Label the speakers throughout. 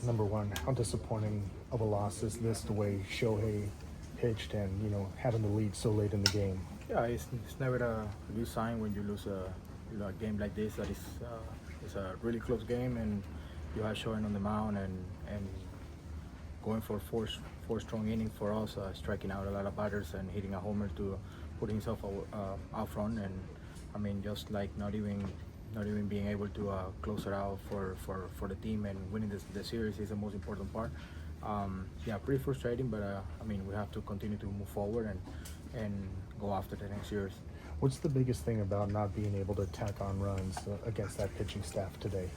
Speaker 1: Number one, how disappointing of a loss is this the way Shohei pitched and, having the lead so late in the game?
Speaker 2: Yeah, it's never a good sign when you lose a game like this. That is it's a really close game, and you have showing on the mound and going for four strong innings for us, striking out a lot of batters and hitting a homer to put himself out front. And I mean, just like not even being able to close it out for the team and winning the series is the most important part. Yeah, pretty frustrating, but I mean, we have to continue to move forward and go after the next series.
Speaker 1: What's the biggest thing about not being able to tack on runs against that pitching staff today?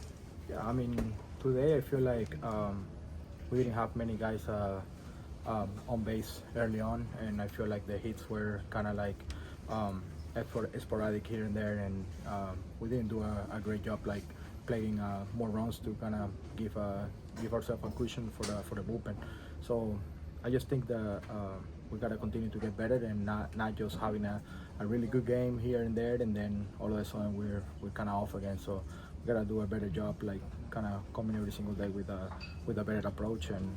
Speaker 2: Yeah, I mean, today I feel like we didn't have many guys on base early on, and I feel like the hits were kind of like sporadic here and there, and we didn't do a great job like playing more runs to kind of give ourselves a cushion for the bullpen. So I just think that we gotta continue to get better and not just having a really good game here and there, and then all of a sudden we're kind of off again. So we gotta do a better job, like kind of coming every single day with a better approach and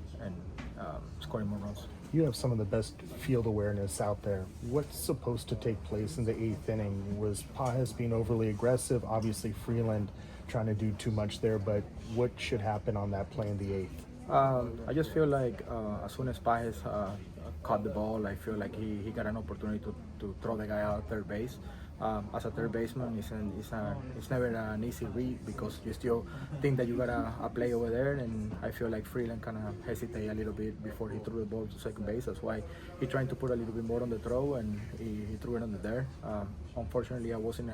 Speaker 2: scoring more runs.
Speaker 1: You have some of the best field awareness out there. What's supposed to take place in the eighth inning? Was Pajes being overly aggressive? Obviously, Freeland trying to do too much there, but what should happen on that play in the eighth?
Speaker 2: I just feel like as soon as Pajes caught the ball, I feel like he got an opportunity to throw the guy out third base. As a third baseman, it's never an easy read because you still think that you got a play over there, and I feel like Freeland kind of hesitated a little bit before he threw the ball to second base. That's why he trying to put a little bit more on the throw, and he threw it under there. Unfortunately, I wasn't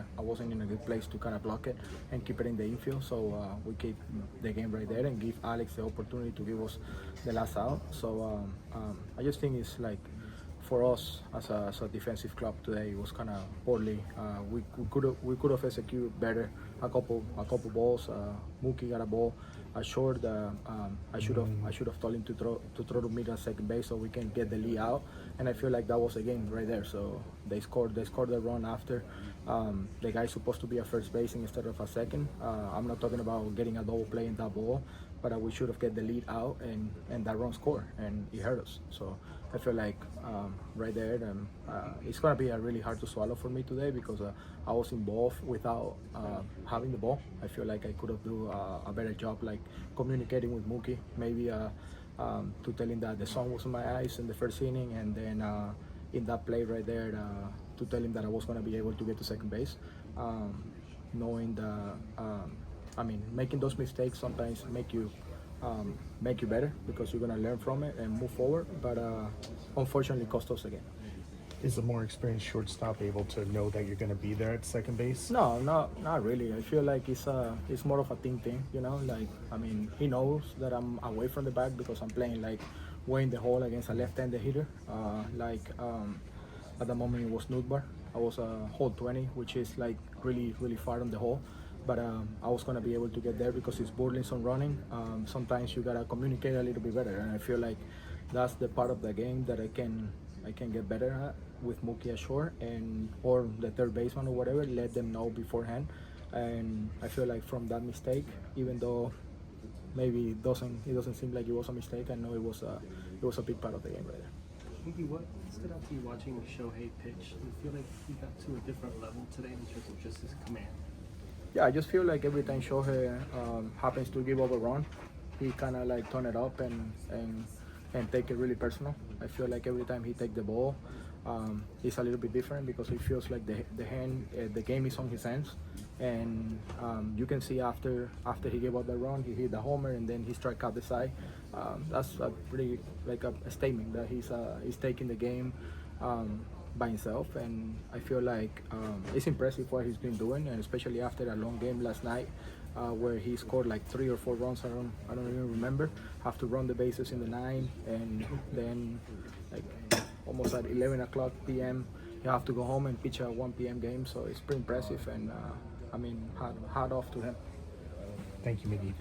Speaker 2: in a good place to kind of block it and keep it in the infield, so we keep the game right there and give Alex the opportunity to give us the last out. So I just think it's like, for us as a defensive club today, it was kind of poorly. We could have executed better. A couple balls. Mookie got a ball short. I should have told him to throw to mid at second base so we can get the lead out. And I feel like that was a game right there. So they scored the run after. The guy's supposed to be a first base instead of a second. I'm not talking about getting a double play in that ball, but we should have get the lead out and that run score, and it hurt us. So I feel like right there, it's gonna be really hard to swallow for me today because I was involved without having the ball. I feel like I could have do a better job, like communicating with Mookie, maybe to tell him that the sun was in my eyes in the first inning, and then in that play right there to tell him that I was gonna be able to get to second base, knowing that. I mean, making those mistakes sometimes make you better because you're gonna learn from it and move forward. But unfortunately, cost us again.
Speaker 1: Is a more experienced shortstop able to know that you're going to be there at second base?
Speaker 2: No, not really. I feel like it's more of a team thing, you know. Like, I mean, he knows that I'm away from the bat because I'm playing like way in the hole against a left-handed hitter. At the moment it was Nutbar. I was hole 20, which is like really far on the hole. But I was gonna be able to get there because it's Burleson running. Sometimes you gotta communicate a little bit better, and I feel like that's the part of the game that I can get better at with Mookie ashore or the third baseman or whatever. Let them know beforehand, and I feel like from that mistake, even though maybe it doesn't seem like it was a mistake, I know it was a big part of the game right there.
Speaker 3: Mookie, what stood out to you watching Shohei pitch? Do you feel like he got to a different level today in terms of just his command?
Speaker 2: Yeah, I just feel like every time Shohei happens to give up a run, he kind of like turn it up and take it really personal. I feel like every time he take the ball, it's a little bit different because he feels like the game is on his hands, and you can see after he gave up the run, he hit the homer and then he struck out the side. That's a pretty like a statement that he's taking the game by himself, and I feel like it's impressive what he's been doing, and especially after a long game last night where he scored like 3 or 4 runs. I don't even remember. Have to run the bases in the 9, and then like almost at 11 o'clock p.m. you have to go home and pitch a 1 p.m. game. So it's pretty impressive, and I mean, hat off to him.
Speaker 1: Thank you, Miggy.